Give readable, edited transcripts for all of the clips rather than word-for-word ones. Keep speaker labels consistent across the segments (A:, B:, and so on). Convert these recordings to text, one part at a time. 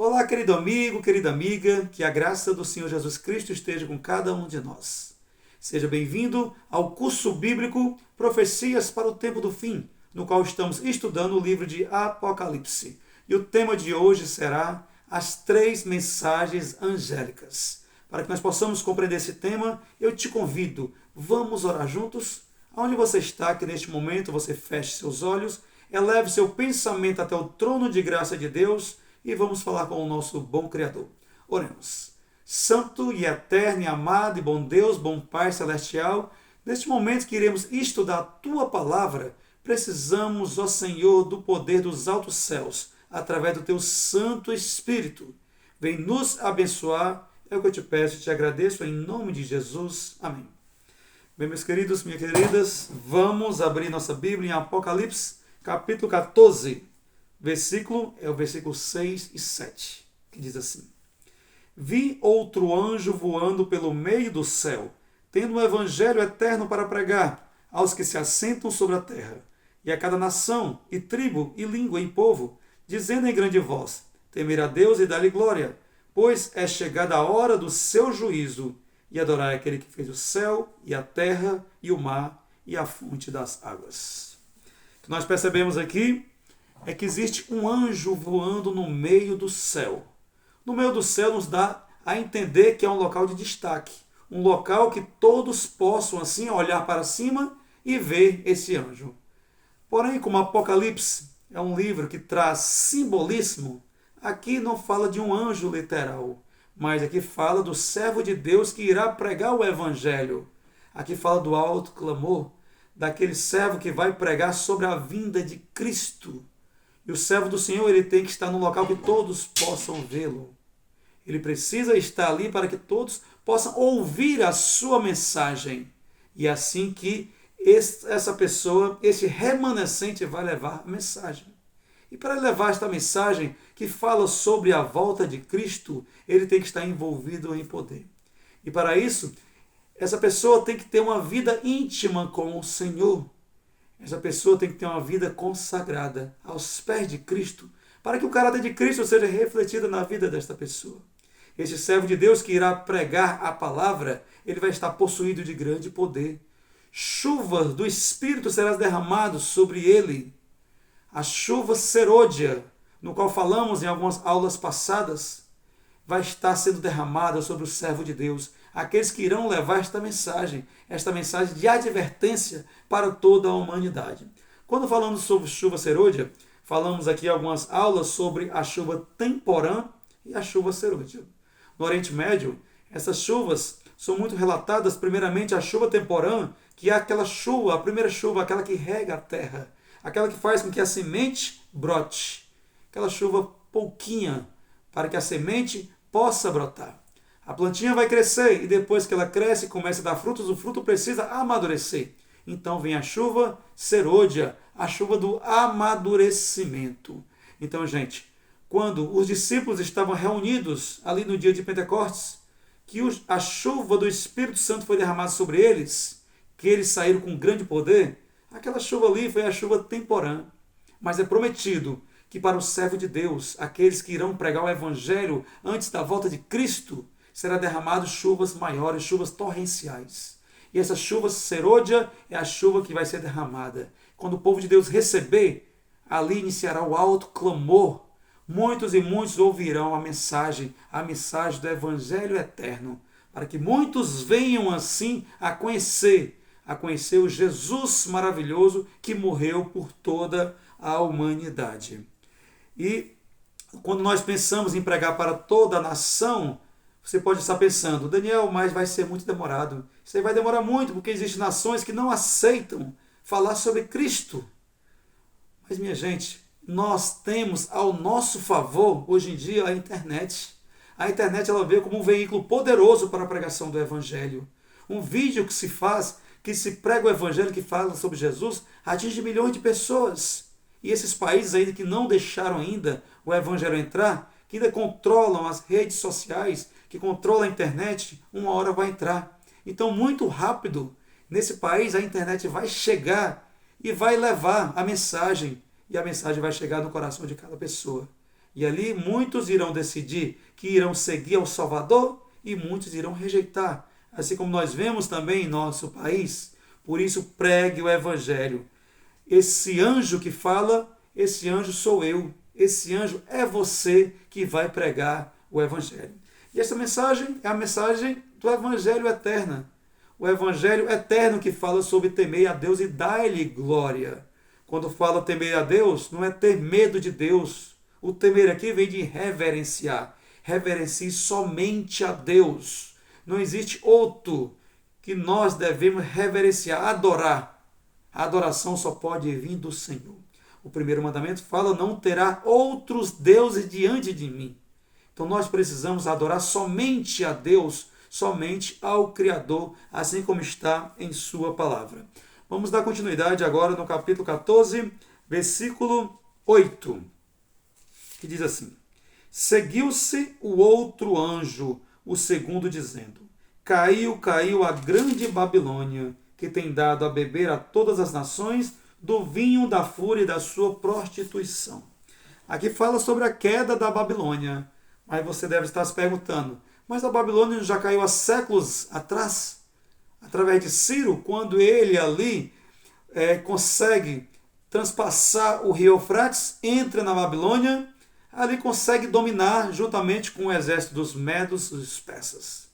A: Olá, querido amigo, querida amiga, que a graça do Senhor Jesus Cristo esteja com cada um de nós. Seja bem-vindo ao curso bíblico Profecias para o Tempo do Fim, no qual estamos estudando o livro de Apocalipse. E o tema de hoje será as 3 mensagens angélicas. Para que nós possamos compreender esse tema, eu te convido, vamos orar juntos? Onde você está, que neste momento você feche seus olhos, eleve seu pensamento até o trono de graça de Deus e vamos falar com o nosso bom Criador. Oremos. Santo e eterno e amado e bom Deus, bom Pai Celestial, neste momento que iremos estudar a Tua Palavra, precisamos, ó Senhor, do poder dos altos céus, através do Teu Santo Espírito. Vem nos abençoar, é o que eu te peço e te agradeço em nome de Jesus. Amém. Bem, meus queridos, minhas queridas, vamos abrir nossa Bíblia em Apocalipse, capítulo 14, versículo 6 e 7, que diz assim: Vi outro anjo voando pelo meio do céu, tendo um evangelho eterno para pregar aos que se assentam sobre a terra, e a cada nação, e tribo, e língua, e povo, dizendo em grande voz: Temer a Deus e dar-lhe glória, pois é chegada a hora do seu juízo, e adorar aquele que fez o céu, e a terra, e o mar, e a fonte das águas. O que nós percebemos aqui é que existe um anjo voando no meio do céu. No meio do céu nos dá a entender que é um local de destaque, um local que todos possam assim olhar para cima e ver esse anjo. Porém, como Apocalipse é um livro que traz simbolismo, aqui não fala de um anjo literal, mas aqui fala do servo de Deus que irá pregar o evangelho. Aqui fala do alto clamor, daquele servo que vai pregar sobre a vinda de Cristo. E o servo do Senhor, ele tem que estar num local que todos possam vê-lo. Ele precisa estar ali para que todos possam ouvir a sua mensagem. E é assim que essa pessoa, esse remanescente vai levar a mensagem. E para levar esta mensagem que fala sobre a volta de Cristo, ele tem que estar envolvido em poder. E para isso, essa pessoa tem que ter uma vida íntima com o Senhor. Essa pessoa tem que ter uma vida consagrada aos pés de Cristo, para que o caráter de Cristo seja refletido na vida desta pessoa. Esse servo de Deus que irá pregar a palavra, ele vai estar possuído de grande poder. Chuva do Espírito será derramado sobre ele. A chuva serôdia, no qual falamos em algumas aulas passadas, vai estar sendo derramada sobre o servo de Deus, aqueles que irão levar esta mensagem de advertência para toda a humanidade. Quando falamos sobre chuva serôdia, falamos aqui algumas aulas sobre a chuva temporã e a chuva serôdia. No Oriente Médio, essas chuvas são muito relatadas, primeiramente a chuva temporã, que é aquela chuva, a primeira chuva, aquela que rega a terra, aquela que faz com que a semente brote, aquela chuva pouquinha, para que a semente possa brotar. A plantinha vai crescer e depois que ela cresce e começa a dar frutos, o fruto precisa amadurecer. Então vem a chuva serôdia, a chuva do amadurecimento. Então, gente, quando os discípulos estavam reunidos ali no dia de Pentecostes, que a chuva do Espírito Santo foi derramada sobre eles, que eles saíram com grande poder, aquela chuva ali foi a chuva temporã. Mas é prometido que para o servo de Deus, aqueles que irão pregar o evangelho antes da volta de Cristo, será derramado chuvas maiores, chuvas torrenciais. E essa chuva serôdia é a chuva que vai ser derramada. Quando o povo de Deus receber, ali iniciará o alto clamor. Muitos e muitos ouvirão a mensagem do evangelho eterno, para que muitos venham assim a conhecer o Jesus maravilhoso que morreu por toda a humanidade. E quando nós pensamos em pregar para toda a nação, você pode estar pensando: Daniel, mas vai ser muito demorado. Isso aí vai demorar muito, porque existem nações que não aceitam falar sobre Cristo. Mas, minha gente, nós temos ao nosso favor, hoje em dia, a internet. A internet ela veio como um veículo poderoso para a pregação do Evangelho. Um vídeo que se prega o Evangelho, que fala sobre Jesus, atinge milhões de pessoas. E esses países ainda que não deixaram ainda o Evangelho entrar, que ainda controlam as redes sociais, que controlam a internet, uma hora vai entrar. Então, muito rápido, nesse país, a internet vai chegar e vai levar a mensagem. E a mensagem vai chegar no coração de cada pessoa. E ali muitos irão decidir que irão seguir ao Salvador e muitos irão rejeitar, assim como nós vemos também em nosso país. Por isso, pregue o Evangelho. Esse anjo que fala, esse anjo sou eu. Esse anjo é você que vai pregar o Evangelho. E essa mensagem é a mensagem do Evangelho eterno. O Evangelho eterno que fala sobre temer a Deus e dar-lhe glória. Quando fala temer a Deus, não é ter medo de Deus. O temer aqui vem de reverenciar. Reverencie somente a Deus. Não existe outro que nós devemos reverenciar, adorar. A adoração só pode vir do Senhor. O primeiro mandamento fala, não terá outros deuses diante de mim. Então nós precisamos adorar somente a Deus, somente ao Criador, assim como está em sua palavra. Vamos dar continuidade agora no capítulo 14, versículo 8, que diz assim: Seguiu-se o outro anjo, o segundo, dizendo: Caiu, caiu a grande Babilônia, que tem dado a beber a todas as nações do vinho da fúria e da sua prostituição. Aqui fala sobre a queda da Babilônia. Mas você deve estar se perguntando, mas a Babilônia já caiu há séculos atrás? Através de Ciro, quando ele ali consegue transpassar o rio Eufrates, entra na Babilônia, ali consegue dominar juntamente com o exército dos medos e dos persas.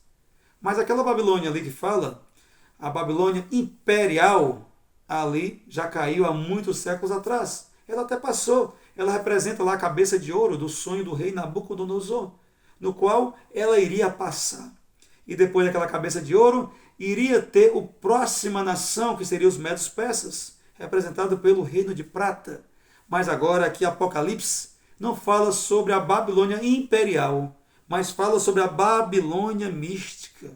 A: Mas aquela Babilônia ali que fala, a Babilônia imperial, ali já caiu há muitos séculos atrás. Ela até passou. Ela representa lá a cabeça de ouro do sonho do rei Nabucodonosor, no qual ela iria passar. E depois daquela cabeça de ouro, iria ter a próxima nação, que seria os medos persas, representado pelo reino de prata. Mas agora aqui Apocalipse não fala sobre a Babilônia imperial, mas fala sobre a Babilônia mística.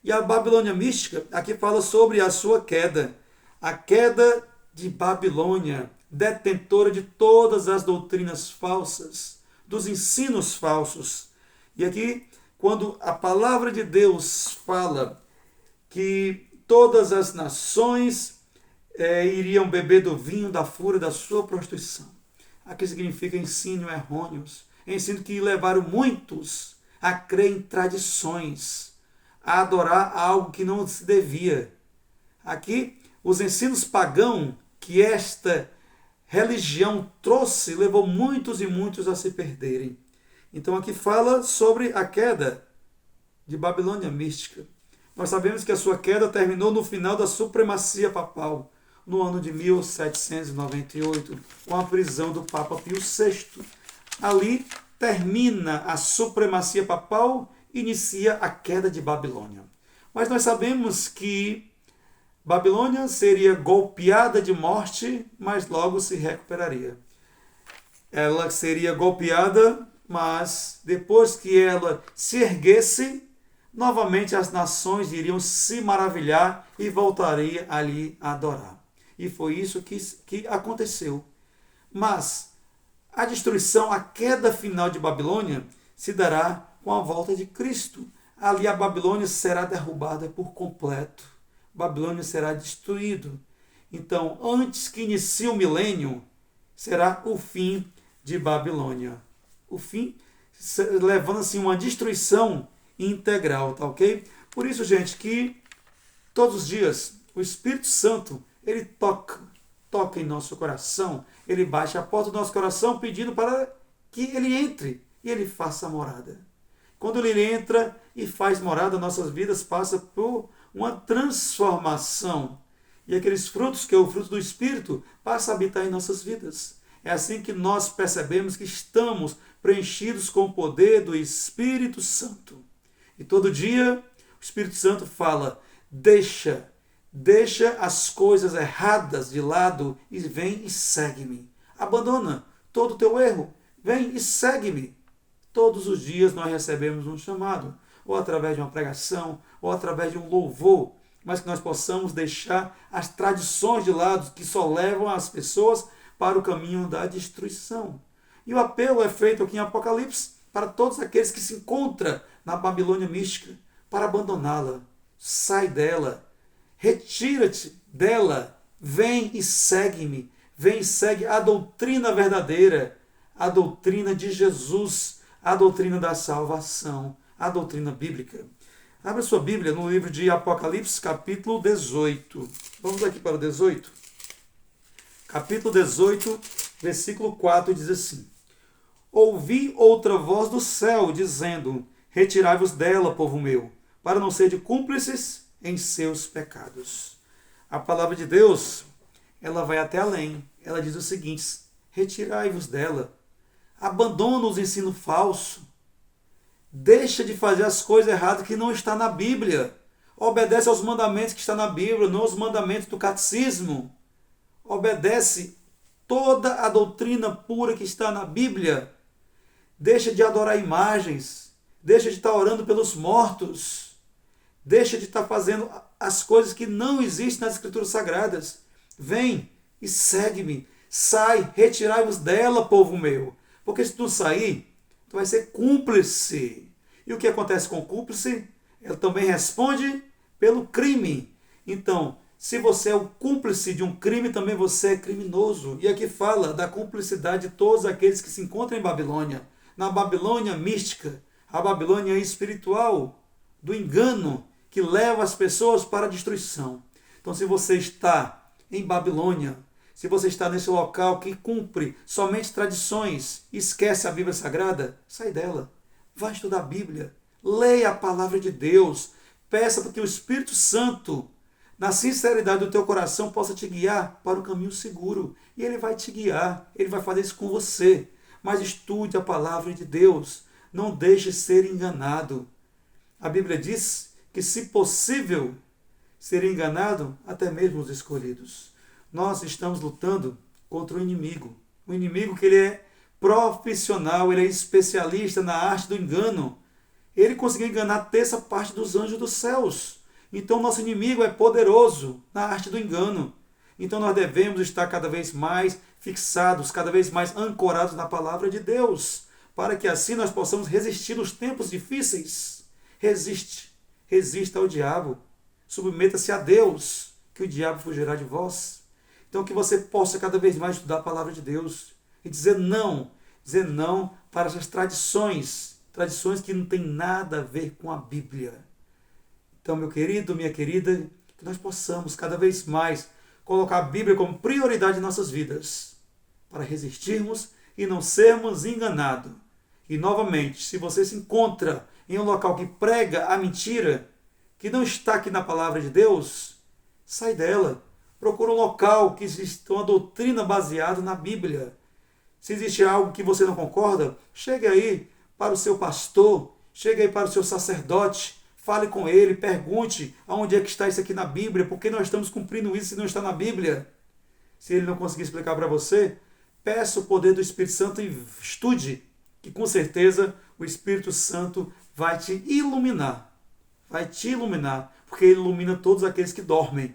A: E a Babilônia mística aqui fala sobre a sua queda. A queda de Babilônia, detentora de todas as doutrinas falsas, dos ensinos falsos. E aqui, quando a palavra de Deus fala que todas as nações iriam beber do vinho da fúria da sua prostituição. Aqui significa ensino errôneos, ensino que levaram muitos a crer em tradições, a adorar algo que não se devia. Aqui, os ensinos pagãos que esta religião trouxe, levou muitos e muitos a se perderem. Então aqui fala sobre a queda de Babilônia mística. Nós sabemos que a sua queda terminou no final da supremacia papal, no ano de 1798, com a prisão do Papa Pio VI. Ali termina a supremacia papal, inicia a queda de Babilônia. Mas nós sabemos que Babilônia seria golpeada de morte, mas logo se recuperaria. Ela seria golpeada, mas depois que ela se erguesse, novamente as nações iriam se maravilhar e voltaria ali a adorar. E foi isso que aconteceu. Mas a destruição, a queda final de Babilônia se dará com a volta de Cristo. Ali a Babilônia será derrubada por completo. Babilônia será destruído. Então, antes que inicie o milênio, será o fim de Babilônia. O fim, levando assim uma destruição integral, tá ok? Por isso, gente, que todos os dias o Espírito Santo, ele toca em nosso coração, ele baixa a porta do nosso coração pedindo para que ele entre e ele faça morada. Quando ele entra e faz morada, nossas vidas passam por uma transformação. E aqueles frutos, que é o fruto do Espírito, passam a habitar em nossas vidas. É assim que nós percebemos que estamos preenchidos com o poder do Espírito Santo. E todo dia o Espírito Santo fala, deixa as coisas erradas de lado e vem e segue-me. Abandona todo o teu erro, vem e segue-me. Todos os dias nós recebemos um chamado, ou através de uma pregação, ou através de um louvor, mas que nós possamos deixar as tradições de lado que só levam as pessoas para o caminho da destruição. E o apelo é feito aqui em Apocalipse para todos aqueles que se encontram na Babilônia mística, para abandoná-la. Sai dela, retira-te dela, vem e segue-me, vem e segue a doutrina verdadeira, a doutrina de Jesus, a doutrina da salvação, a doutrina bíblica. Abra sua Bíblia no livro de Apocalipse, capítulo 18. Vamos aqui para o 18. Capítulo 18, versículo 4, diz assim: Ouvi outra voz do céu, dizendo: Retirai-vos dela, povo meu, para não serem cúmplices em seus pecados. A palavra de Deus, ela vai até além. Ela diz o seguinte: retirai-vos dela. Abandona os ensinos falsos. Deixa de fazer as coisas erradas que não está na Bíblia. Obedece aos mandamentos que está na Bíblia, não aos mandamentos do catecismo. Obedece toda a doutrina pura que está na Bíblia. Deixa de adorar imagens. Deixa de estar orando pelos mortos. Deixa de estar fazendo as coisas que não existem nas Escrituras Sagradas. Vem e segue-me. Sai, retirai-vos dela, povo meu. Porque se tu sair, tu vai ser cúmplice. E o que acontece com o cúmplice? Ele também responde pelo crime. Então, se você é o cúmplice de um crime, também você é criminoso. E aqui fala da cumplicidade de todos aqueles que se encontram em Babilônia. Na Babilônia mística, a Babilônia espiritual, do engano, que leva as pessoas para a destruição. Então, se você está em Babilônia, se você está nesse local que cumpre somente tradições, esquece a Bíblia Sagrada, sai dela. Vai estudar a Bíblia. Leia a palavra de Deus. Peça para que o Espírito Santo, na sinceridade do teu coração, possa te guiar para o caminho seguro. E Ele vai te guiar. Ele vai fazer isso com você. Mas estude a palavra de Deus. Não deixe ser enganado. A Bíblia diz que, se possível, ser enganado até mesmo os escolhidos. Nós estamos lutando contra o inimigo. O inimigo que ele é profissional, ele é especialista na arte do engano. Ele conseguiu enganar a terça parte dos anjos dos céus. Então nosso inimigo é poderoso na arte do engano. Então nós devemos estar cada vez mais fixados, cada vez mais ancorados na palavra de Deus, para que assim nós possamos resistir nos tempos difíceis. Resista ao diabo. Submeta-se a Deus, que o diabo fugirá de vós. Então que você possa cada vez mais estudar a palavra de Deus e dizer não para essas tradições que não tem nada a ver com a Bíblia. Então, meu querido, minha querida, que nós possamos cada vez mais colocar a Bíblia como prioridade em nossas vidas, para resistirmos e não sermos enganados. E novamente, se você se encontra em um local que prega a mentira, que não está aqui na palavra de Deus, sai dela. Procura um local que exista uma doutrina baseada na Bíblia. Se existe algo que você não concorda, chegue aí para o seu pastor, chegue aí para o seu sacerdote, fale com ele, pergunte aonde é que está isso aqui na Bíblia, por que nós estamos cumprindo isso se não está na Bíblia. Se ele não conseguir explicar para você, peça o poder do Espírito Santo e estude, que com certeza o Espírito Santo vai te iluminar. Vai te iluminar, porque ele ilumina todos aqueles que dormem,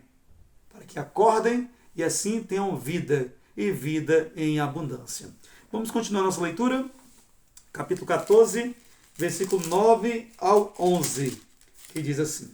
A: para que acordem e assim tenham vida, e vida em abundância. Vamos continuar nossa leitura? Capítulo 14, versículo 9 ao 11, que diz assim: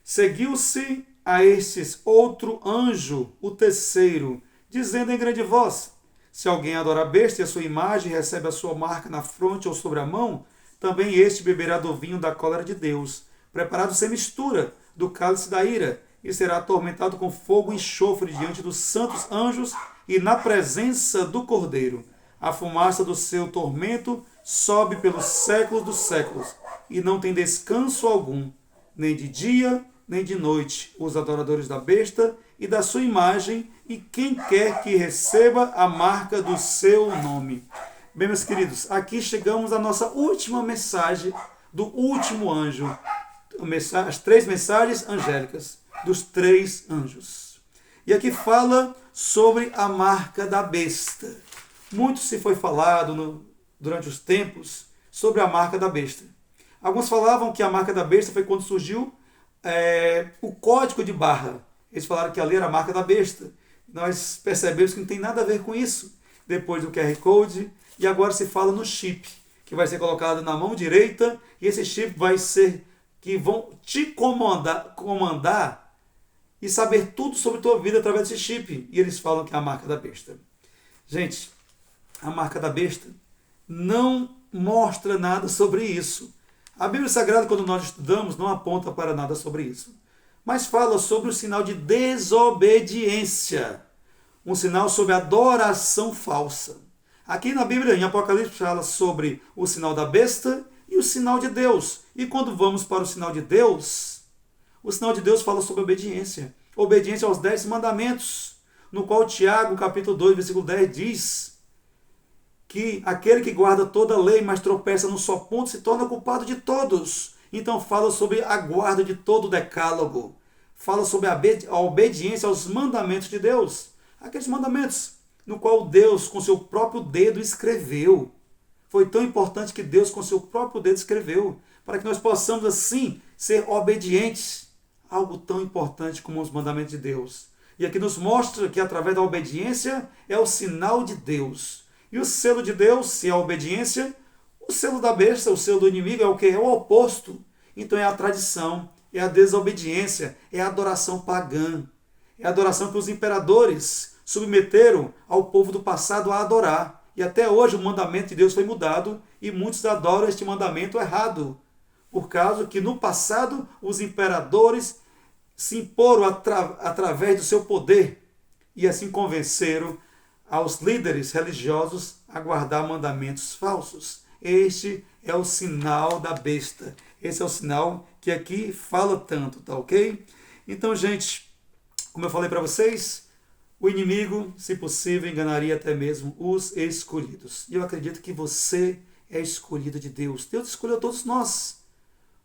A: Seguiu-se a estes outro anjo, o terceiro, dizendo em grande voz: Se alguém adora a besta e a sua imagem e recebe a sua marca na fronte ou sobre a mão, também este beberá do vinho da cólera de Deus, preparado sem mistura, do cálice da ira, e será atormentado com fogo e enxofre diante dos santos anjos e na presença do Cordeiro. A fumaça do seu tormento sobe pelos séculos dos séculos, e não tem descanso algum, nem de dia, nem de noite, os adoradores da besta e da sua imagem, e quem quer que receba a marca do seu nome. Bem, meus queridos, aqui chegamos à nossa última mensagem do último anjo. As 3 mensagens angélicas dos 3 anjos. E aqui fala sobre a marca da besta. Muito se foi falado durante os tempos sobre a marca da besta. Alguns falavam que a marca da besta foi quando surgiu o código de barra. Eles falaram que ali era a marca da besta. Nós percebemos que não tem nada a ver com isso. Depois do QR Code, e agora se fala no chip, que vai ser colocado na mão direita, e esse chip vai ser que vão te comandar e saber tudo sobre tua vida através desse chip. E eles falam que é a marca da besta. Gente, a marca da besta, não mostra nada sobre isso. A Bíblia Sagrada, quando nós estudamos, não aponta para nada sobre isso, mas fala sobre o sinal de desobediência, um sinal sobre adoração falsa. Aqui na Bíblia, em Apocalipse, fala sobre o sinal da besta e o sinal de Deus. E quando vamos para o sinal de Deus, o sinal de Deus fala sobre obediência. Obediência aos 10 mandamentos, no qual Tiago, capítulo 2, versículo 10, diz que aquele que guarda toda a lei, mas tropeça num só ponto, se torna culpado de todos. Então fala sobre a guarda de todo o decálogo. Fala sobre a obediência aos mandamentos de Deus. Aqueles mandamentos no qual Deus, com seu próprio dedo, escreveu. Foi tão importante que Deus, com seu próprio dedo, escreveu, para que nós possamos, assim, ser obedientes. Algo tão importante como os mandamentos de Deus. E aqui nos mostra que, através da obediência, é o sinal de Deus. E o selo de Deus, se é a obediência, o selo da besta, o selo do inimigo, é o que? É o oposto. Então é a tradição, é a desobediência, é a adoração pagã. É a adoração que os imperadores submeteram ao povo do passado a adorar. E até hoje o mandamento de Deus foi mudado e muitos adoram este mandamento errado. Por causa que no passado os imperadores se imporam através do seu poder e assim convenceram aos líderes religiosos a guardar mandamentos falsos. Este é o sinal da besta. Esse é o sinal que aqui fala tanto, tá ok? Então, gente, como eu falei para vocês, o inimigo, se possível, enganaria até mesmo os escolhidos. E eu acredito que você é escolhido de Deus. Deus escolheu todos nós,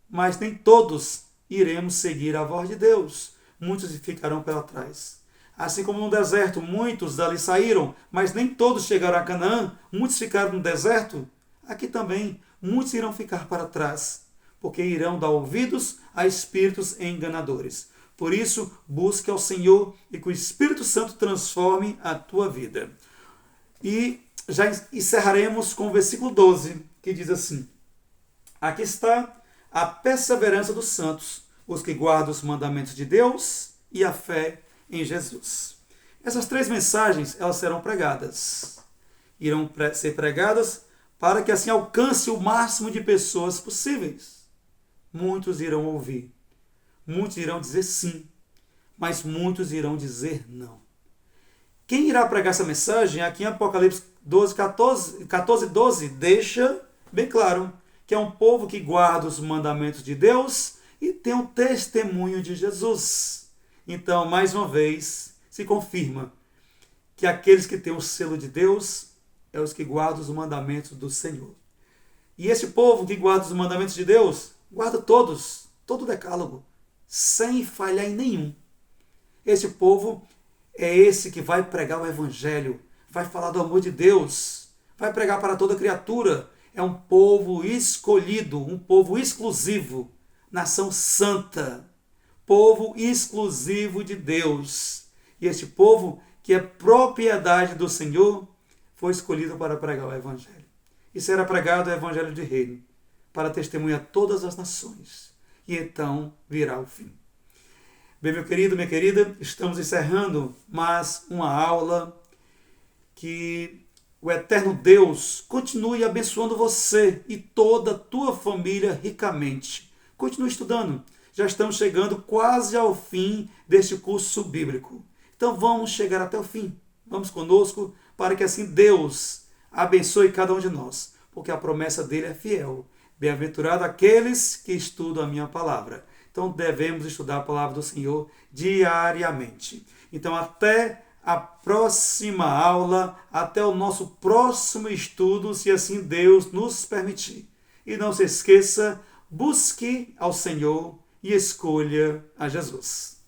A: mas nem todos iremos seguir a voz de Deus. Muitos ficarão para trás. Assim como no deserto, muitos dali saíram, mas nem todos chegaram a Canaã. Muitos ficaram no deserto. Aqui também, muitos irão ficar para trás, porque irão dar ouvidos a espíritos enganadores. Por isso, busque ao Senhor e que o Espírito Santo transforme a tua vida. E já encerraremos com o versículo 12, que diz assim: aqui está a perseverança dos santos, os que guardam os mandamentos de Deus e a fé em Jesus. Essas 3 mensagens, elas serão pregadas. Irão ser pregadas para que assim alcance o máximo de pessoas possíveis. Muitos irão ouvir. Muitos irão dizer sim, mas muitos irão dizer não. Quem irá pregar essa mensagem, aqui em Apocalipse 14, 12, deixa bem claro que é um povo que guarda os mandamentos de Deus e tem o testemunho de Jesus. Então, mais uma vez, se confirma que aqueles que têm o selo de Deus é os que guardam os mandamentos do Senhor. E esse povo que guarda os mandamentos de Deus, guarda todos, todo o decálogo, sem falhar em nenhum. Esse povo é esse que vai pregar o Evangelho, vai falar do amor de Deus, vai pregar para toda criatura. É um povo escolhido, um povo exclusivo, nação santa, povo exclusivo de Deus. E este povo, que é propriedade do Senhor, foi escolhido para pregar o Evangelho. E será pregado o Evangelho de reino, para testemunhar todas as nações. E então virá o fim. Bem, meu querido, minha querida, estamos encerrando mais uma aula. Que o eterno Deus continue abençoando você e toda a tua família ricamente. Continue estudando. Já estamos chegando quase ao fim deste curso bíblico. Então vamos chegar até o fim. Vamos conosco para que assim Deus abençoe cada um de nós, porque a promessa dele é fiel. Bem-aventurado aqueles que estudam a minha palavra. Então devemos estudar a palavra do Senhor diariamente. Então até a próxima aula, até o nosso próximo estudo, se assim Deus nos permitir. E não se esqueça, busque ao Senhor e escolha a Jesus.